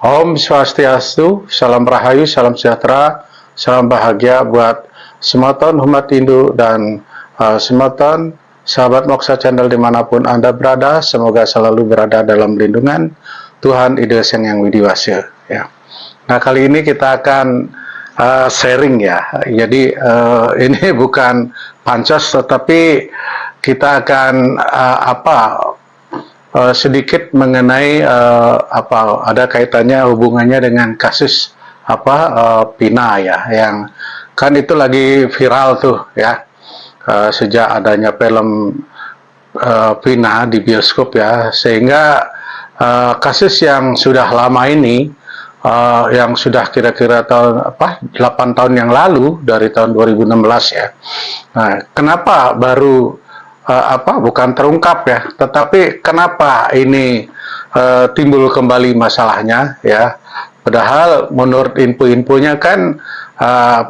Om Swastiastu, salam rahayu, salam sejahtera, salam bahagia buat semeton umat Hindu dan semeton sahabat Moksa Channel dimanapun Anda berada. Semoga selalu berada dalam lindungan Tuhan Idesen Yang Widiwasya. Ya. Nah, kali ini kita akan sharing ya. Jadi ini bukan pancos, tetapi kita akan sedikit mengenai ada kaitannya hubungannya dengan kasus Pina ya, yang kan itu lagi viral tuh ya, sejak adanya film Pina di bioskop ya, sehingga kasus yang sudah lama ini, yang sudah kira-kira tahun 8 tahun yang lalu, dari tahun 2016 ya. Nah, kenapa baru bukan terungkap ya, tetapi kenapa ini timbul kembali masalahnya ya, padahal menurut info-infonya kan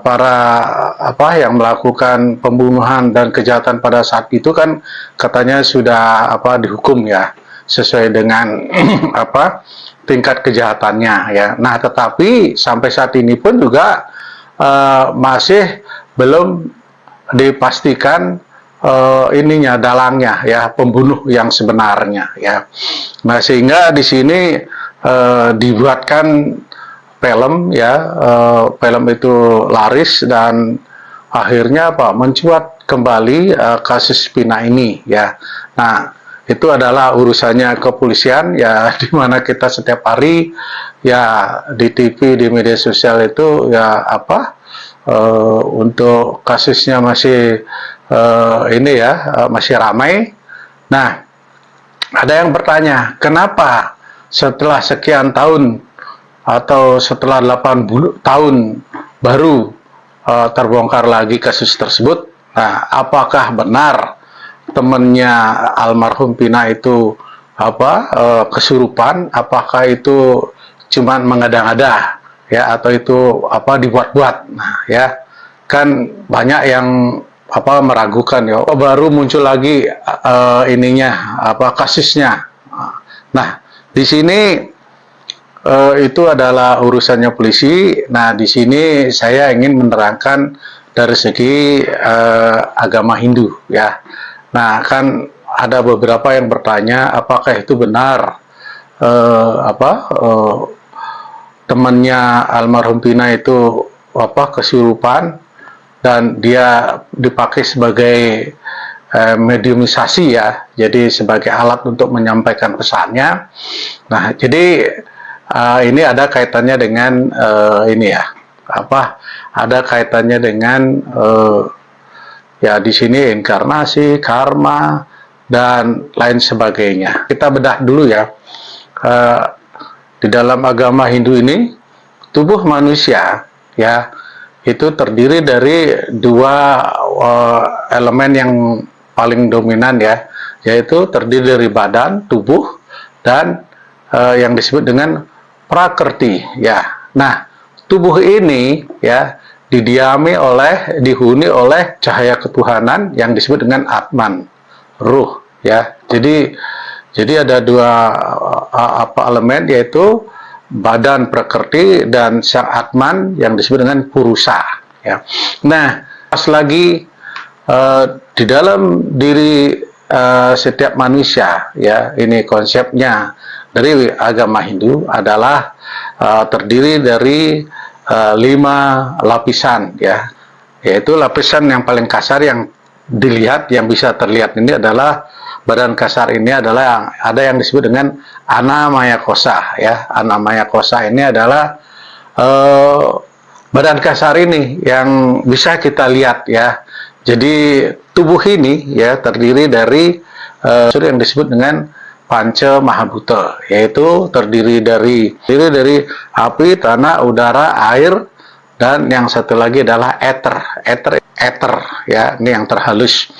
para yang melakukan pembunuhan dan kejahatan pada saat itu kan katanya sudah dihukum ya, sesuai dengan tingkat kejahatannya ya. Nah, tetapi sampai saat ini pun juga masih belum dipastikan dalangnya ya, pembunuh yang sebenarnya ya. Nah, sehingga di sini dibuatkan film ya, film itu laris dan akhirnya mencuat kembali kasus Pina ini ya. Nah, itu adalah urusannya kepolisian ya, di mana kita setiap hari ya di TV, di media sosial itu ya untuk kasusnya masih masih ramai. Nah, ada yang bertanya, kenapa setelah sekian tahun atau setelah 80 tahun baru terbongkar lagi kasus tersebut? Nah, apakah benar temannya almarhum Pina itu kesurupan? Apakah itu cuman mengada-ngada ya, atau itu dibuat-buat? Nah, ya kan banyak yang meragukan ya, baru muncul lagi kasusnya. Nah, di sini itu adalah urusannya polisi. Nah, di sini saya ingin menerangkan dari segi agama Hindu ya. Nah, kan ada beberapa yang bertanya apakah itu benar temannya almarhum Pina itu kesurupan dan dia dipakai sebagai mediumisasi ya, jadi sebagai alat untuk menyampaikan pesannya. Nah, jadi ini ada kaitannya dengan ada kaitannya dengan ya di sini inkarnasi, karma dan lain sebagainya. Kita bedah dulu ya. Di dalam agama Hindu ini, tubuh manusia ya itu terdiri dari dua elemen yang paling dominan ya, yaitu terdiri dari badan, tubuh, dan yang disebut dengan prakrti ya. Nah, tubuh ini ya dihuni oleh cahaya ketuhanan yang disebut dengan Atman, ruh ya. Jadi ada dua elemen, yaitu badan prakrti dan sang Atman yang disebut dengan Purusa ya. Nah, pas lagi di dalam diri setiap manusia ya, ini konsepnya dari agama Hindu adalah terdiri dari 5 lapisan ya, yaitu lapisan yang paling kasar yang dilihat, yang bisa terlihat ini adalah badan kasar ini adalah ada yang disebut dengan Anamaya Kosa ya. Anamaya Kosa ini adalah badan kasar ini yang bisa kita lihat ya. Jadi tubuh ini ya terdiri dari yang disebut dengan Panca Mahabhuta, yaitu terdiri dari api, tanah, udara, air, dan yang satu lagi adalah eter ya, ini yang terhalus.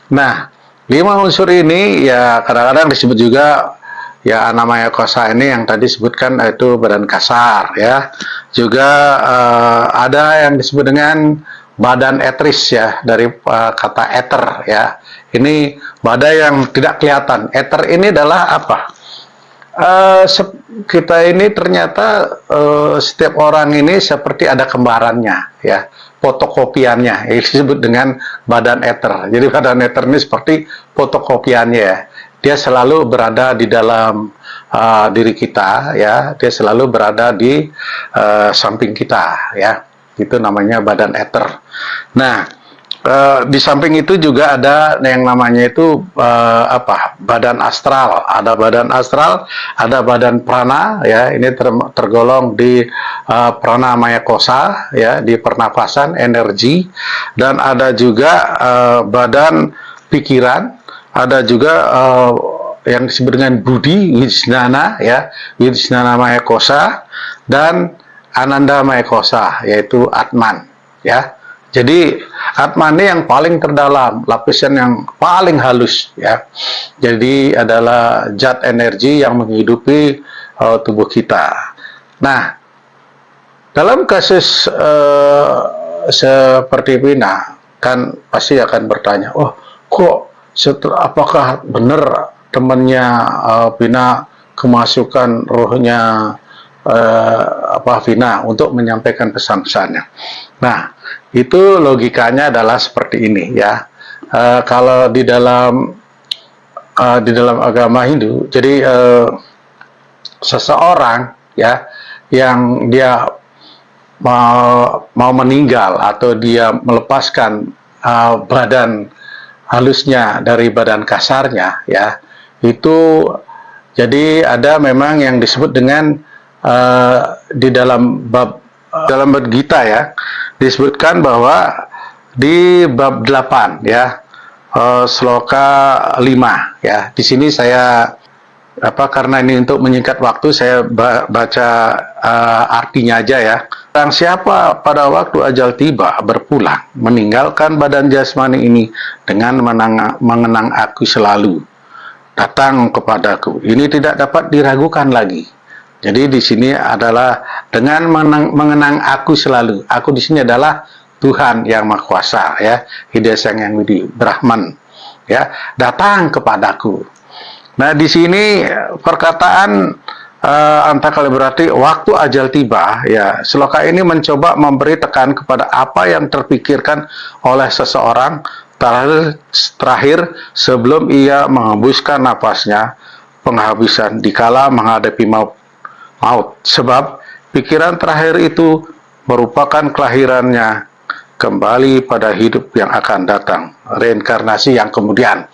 Nah, 5 unsur ini ya kadang-kadang disebut juga ya Anamaya Kosa ini yang tadi disebutkan, itu badan kasar ya. Juga ada yang disebut dengan badan etris ya, dari kata eter ya. Ini badan yang tidak kelihatan. Eter ini adalah kita ini ternyata setiap orang ini seperti ada kembarannya, ya, fotokopiannya, yang disebut dengan badan ether. Jadi badan ether ini seperti fotokopiannya, ya. Dia selalu berada di dalam diri kita, ya. Dia selalu berada di samping kita, ya. Itu namanya badan ether. Nah, di samping itu juga ada yang namanya itu badan astral. Ada badan astral, ada badan prana, ya. Ini tergolong di prana maya kosa, ya, di pernapasan energi. Dan ada juga badan pikiran, ada juga yang disebut dengan budi wijnana, ya, wijnana maya kosa, dan ananda maya kosa, yaitu atman, ya. Jadi atman ini yang paling terdalam, lapisan yang paling halus, ya. Jadi adalah zat energi yang menghidupi tubuh kita. Nah, dalam kasus seperti Pina, kan pasti akan bertanya, oh kok apakah benar temannya Pina kemasukan rohnya Vina untuk menyampaikan pesan-pesannya. Nah, itu logikanya adalah seperti ini, ya. Kalau di dalam agama Hindu, jadi seseorang, ya, yang dia mau meninggal atau dia melepaskan badan halusnya dari badan kasarnya, ya, itu jadi ada memang yang disebut dengan di dalam bab Gita, ya, disebutkan bahwa di bab 8, ya, sloka 5, ya. Di sini saya karena ini untuk menyingkat waktu, saya baca artinya aja, ya. Barang siapa pada waktu ajal tiba berpulang meninggalkan badan jasmani ini dengan mengenang aku selalu datang kepadaku, ini tidak dapat diragukan lagi. Jadi di sini adalah dengan mengenang aku selalu. Aku di sini adalah Tuhan yang Maha Kuasa, ya, Hidaya Sang Yang Widi, Brahman, ya, datang kepadaku. Nah, di sini perkataan antakali berarti waktu ajal tiba, ya. Sloka ini mencoba memberi tekan kepada apa yang terpikirkan oleh seseorang terakhir sebelum ia menghembuskan napasnya penghabisan dikala menghadapi maut. Sebab pikiran terakhir itu merupakan kelahirannya kembali pada hidup yang akan datang, reinkarnasi yang kemudian,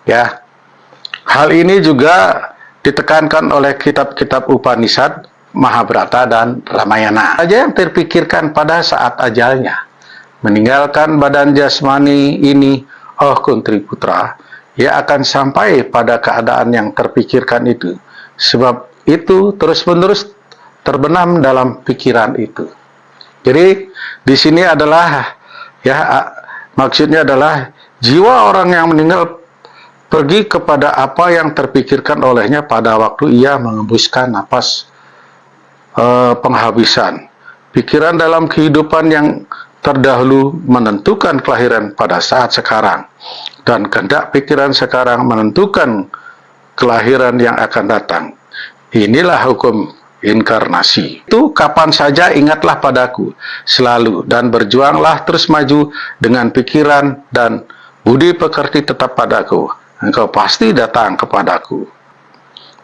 ya. Hal ini juga ditekankan oleh kitab-kitab Upanishad, Mahabharata dan Ramayana. Saja yang terpikirkan pada saat ajalnya meninggalkan badan jasmani ini, oh Kuntri Putra, ia akan sampai pada keadaan yang terpikirkan itu. Sebab itu terus-menerus terbenam dalam pikiran itu. Jadi di sini adalah, ya, maksudnya adalah jiwa orang yang meninggal pergi kepada apa yang terpikirkan olehnya pada waktu ia mengembuskan napas penghabisan. Pikiran dalam kehidupan yang terdahulu menentukan kelahiran pada saat sekarang, dan kehendak pikiran sekarang menentukan kelahiran yang akan datang. Inilah hukum inkarnasi. Itu kapan saja ingatlah padaku selalu dan berjuanglah terus maju dengan pikiran dan budi pekerti tetap padaku. Engkau pasti datang kepadaku.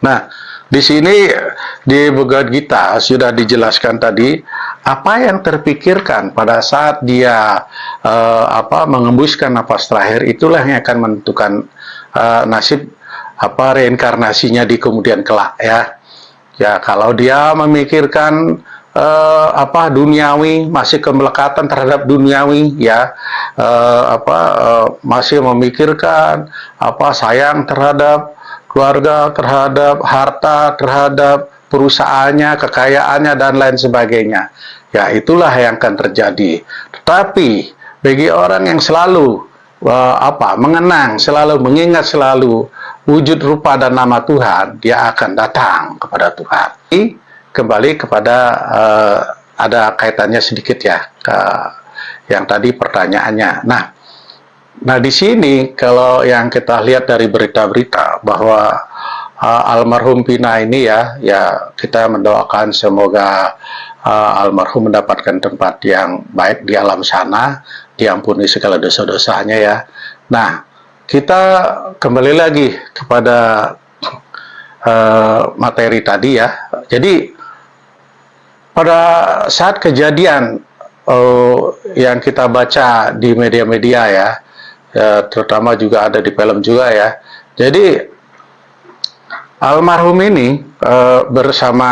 Nah, di sini di Bhagavad Gita sudah dijelaskan tadi apa yang terpikirkan pada saat dia mengembuskan napas terakhir, itulah yang akan menentukan nasib reinkarnasinya di kemudian kelak, ya. Ya, kalau dia memikirkan duniawi, masih kemelekatan terhadap duniawi, ya, masih memikirkan sayang terhadap keluarga, terhadap harta, terhadap perusahaannya, kekayaannya, dan lain sebagainya, ya, itulah yang akan terjadi. Tetapi bagi orang yang selalu mengenang, selalu mengingat selalu wujud rupa dan nama Tuhan, dia akan datang kepada Tuhan. Kembali kepada ada kaitannya sedikit, ya, yang tadi pertanyaannya. Nah, di sini kalau yang kita lihat dari berita-berita bahwa almarhum Pina ini ya kita mendoakan semoga almarhum mendapatkan tempat yang baik di alam sana, diampuni segala dosa-dosanya ya. Nah, kita kembali lagi kepada materi tadi ya. Jadi pada saat kejadian yang kita baca di media-media ya, terutama juga ada di film juga ya. Jadi almarhum ini bersama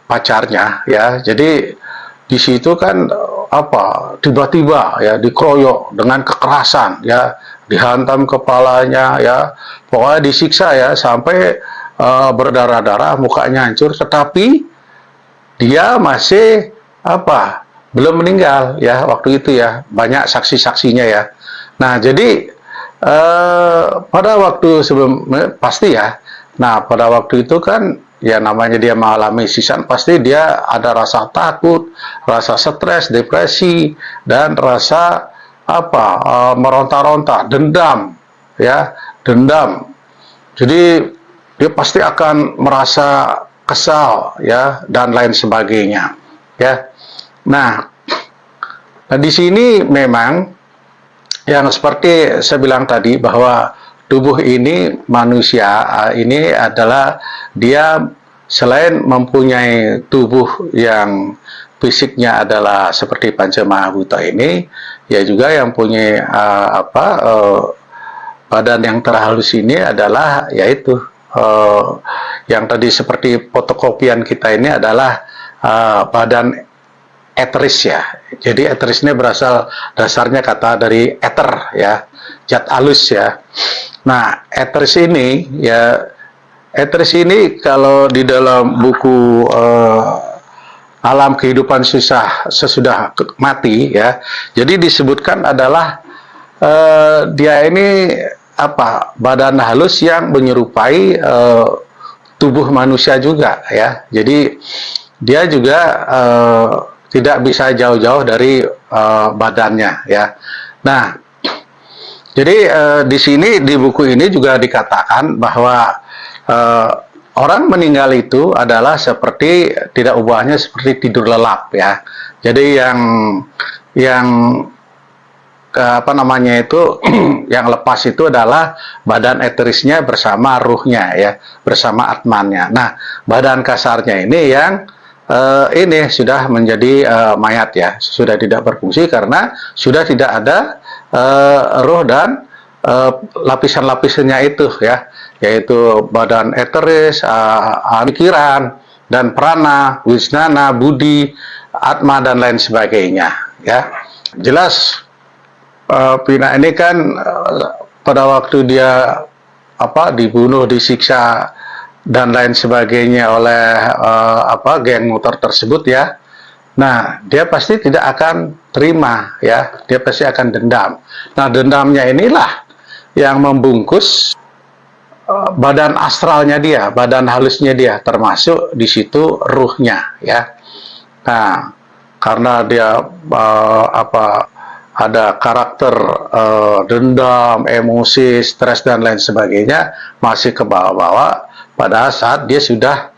pacarnya ya. Jadi di situ kan tiba-tiba ya dikeroyok dengan kekerasan ya, dihantam kepalanya ya, pokoknya disiksa ya sampai berdarah-darah, mukanya hancur, tetapi dia masih belum meninggal ya waktu itu ya, banyak saksi-saksinya ya. Nah, jadi pada waktu sebelum pasti ya. Nah, pada waktu itu kan ya namanya dia mengalami siksaan, pasti dia ada rasa takut, rasa stres, depresi, dan rasa meronta-ronta, dendam ya, dendam. Jadi dia pasti akan merasa kesal ya dan lain sebagainya ya. Nah, di sini memang yang seperti saya bilang tadi bahwa tubuh ini manusia ini adalah dia selain mempunyai tubuh yang fisiknya adalah seperti Panca Mahabhuta ini, ya juga yang punya badan yang terhalus ini adalah yaitu yang tadi seperti fotokopian kita ini adalah badan eteris ya. Jadi eteris ini berasal dasarnya kata dari ether ya, zat halus ya. Nah, eteris ini kalau di dalam buku Alam Kehidupan Sesudah Mati ya, jadi disebutkan adalah dia ini badan halus yang menyerupai tubuh manusia juga ya. Jadi dia juga tidak bisa jauh-jauh dari badannya ya. Nah, jadi di sini di buku ini juga dikatakan bahwa orang meninggal itu adalah seperti tidak ubahnya seperti tidur lelap ya. Jadi yang yang lepas itu adalah badan eterisnya bersama ruhnya ya, bersama atmannya. Nah, badan kasarnya ini yang ini sudah menjadi mayat ya, sudah tidak berfungsi karena sudah tidak ada ruh dan lapisan-lapisannya itu ya, yaitu badan eteris, pikiran dan prana, wisnana, budi, atma dan lain sebagainya ya. Jelas Pina ini kan pada waktu dia dibunuh, disiksa dan lain sebagainya oleh geng motor tersebut ya. Nah, dia pasti tidak akan terima ya, dia pasti akan dendam. Nah, dendamnya inilah yang membungkus badan astralnya dia, badan halusnya dia, termasuk di situ ruhnya ya. Nah, karena dia ada karakter dendam, emosi, stres dan lain sebagainya masih ke bawah-bawah pada saat dia sudah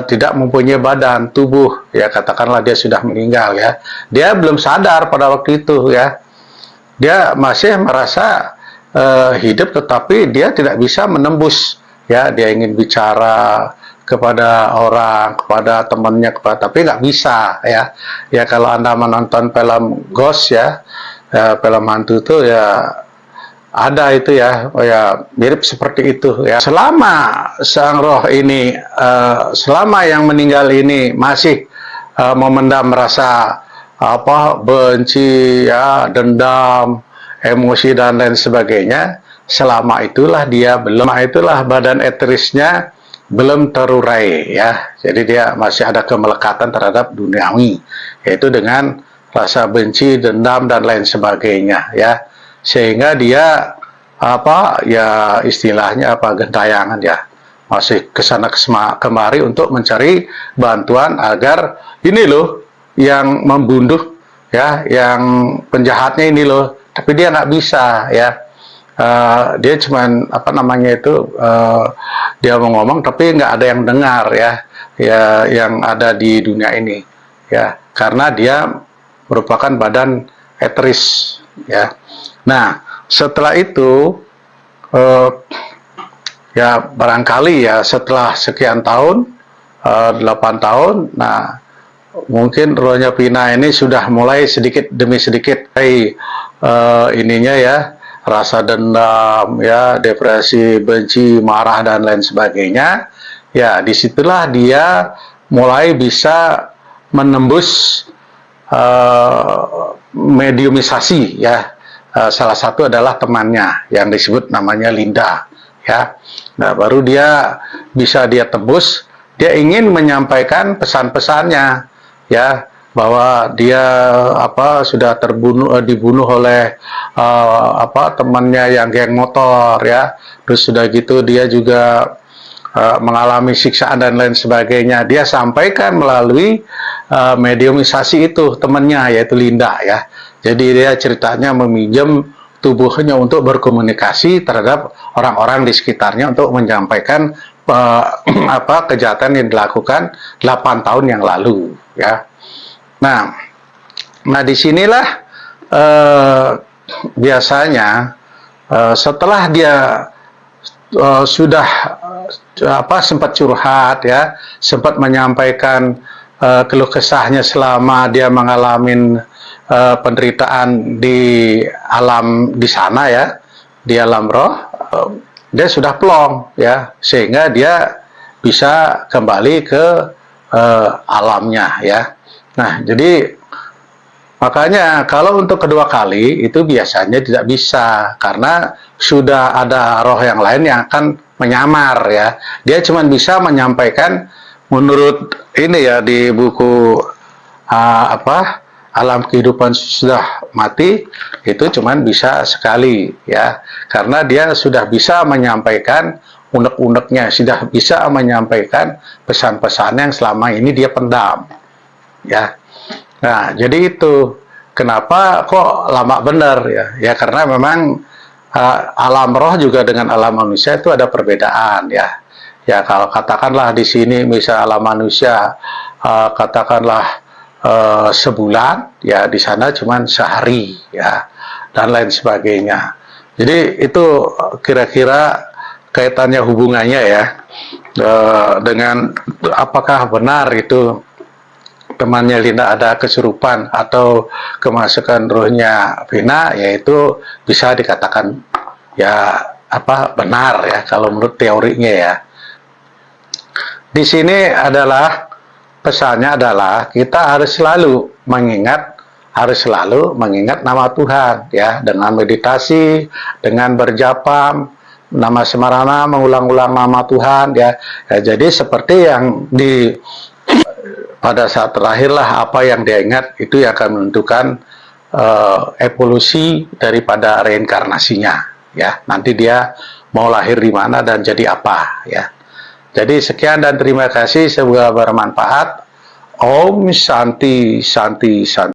tidak mempunyai badan tubuh ya, katakanlah dia sudah meninggal ya. Dia belum sadar pada waktu itu ya. Dia masih merasa hidup, tetapi dia tidak bisa menembus ya. Dia ingin bicara kepada orang, kepada temannya, tapi nggak bisa ya. Ya kalau Anda menonton film Ghost ya, film hantu itu ya ada itu ya, mirip seperti itu ya. Selama sang roh ini, selama yang meninggal ini masih memendam rasa benci ya, dendam, emosi dan lain sebagainya, selama itulah badan eterisnya belum terurai ya. Jadi dia masih ada kemelekatan terhadap duniawi, yaitu dengan rasa benci, dendam dan lain sebagainya ya. Sehingga dia istilahnya gentayangan ya, masih kesana kemari untuk mencari bantuan agar ini loh yang membunuh ya, yang penjahatnya ini loh, tapi dia nggak bisa ya. dia cuman apa namanya itu dia mau ngomong tapi nggak ada yang dengar ya, yang ada di dunia ini ya, karena dia merupakan badan eteris ya. Nah setelah itu ya barangkali ya setelah sekian tahun, 8 tahun, nah mungkin rohnya Pina ini sudah mulai sedikit demi sedikit ininya ya, rasa dendam ya, depresi, benci, marah dan lain sebagainya ya. Disitulah dia mulai bisa menembus mediumisasi ya. Salah satu adalah temannya yang disebut namanya Linda ya. Nah baru dia bisa dia tembus, dia ingin menyampaikan pesan-pesannya ya, bahwa dia sudah dibunuh oleh temannya yang geng motor ya, terus sudah gitu dia juga mengalami siksaan dan lain sebagainya. Dia sampaikan melalui mediumisasi itu temannya, yaitu Linda ya. Jadi dia ceritanya meminjam tubuhnya untuk berkomunikasi terhadap orang-orang di sekitarnya untuk menyampaikan kejahatan yang dilakukan 8 tahun yang lalu ya. Nah disinilah biasanya setelah dia sudah sempat curhat ya, sempat menyampaikan keluh kesahnya selama dia mengalami penderitaan di alam di sana ya, di alam roh, dia sudah plong ya, sehingga dia bisa kembali ke alamnya ya. Nah jadi makanya kalau untuk kedua kali itu biasanya tidak bisa, karena sudah ada roh yang lain yang akan menyamar ya. Dia cuma bisa menyampaikan menurut ini ya, di buku alam kehidupan sudah mati, itu cuma bisa sekali ya, karena dia sudah bisa menyampaikan unek-uneknya, sudah bisa menyampaikan pesan-pesan yang selama ini dia pendam ya. Nah jadi itu kenapa kok lama bener ya, ya karena memang alam roh juga dengan alam manusia itu ada perbedaan ya. Ya kalau katakanlah di sini misal alam manusia katakanlah sebulan ya, di sana cuman sehari ya, dan lain sebagainya. Jadi itu kira-kira kaitannya, hubungannya ya dengan apakah benar itu temannya Linda ada kesurupan atau kemasukan rohnya Pina, yaitu bisa dikatakan ya benar ya kalau menurut teorinya ya. Di sini adalah pesannya adalah kita harus selalu mengingat nama Tuhan ya, dengan meditasi, dengan berjapam nama Semarana, mengulang-ulang nama Tuhan ya. Jadi seperti yang pada saat terakhirlah apa yang dia ingat itu yang akan menentukan evolusi daripada reinkarnasinya ya. Nanti dia mau lahir di mana dan jadi apa ya. Jadi sekian dan terima kasih, semoga bermanfaat. Om Santi Santi Santi.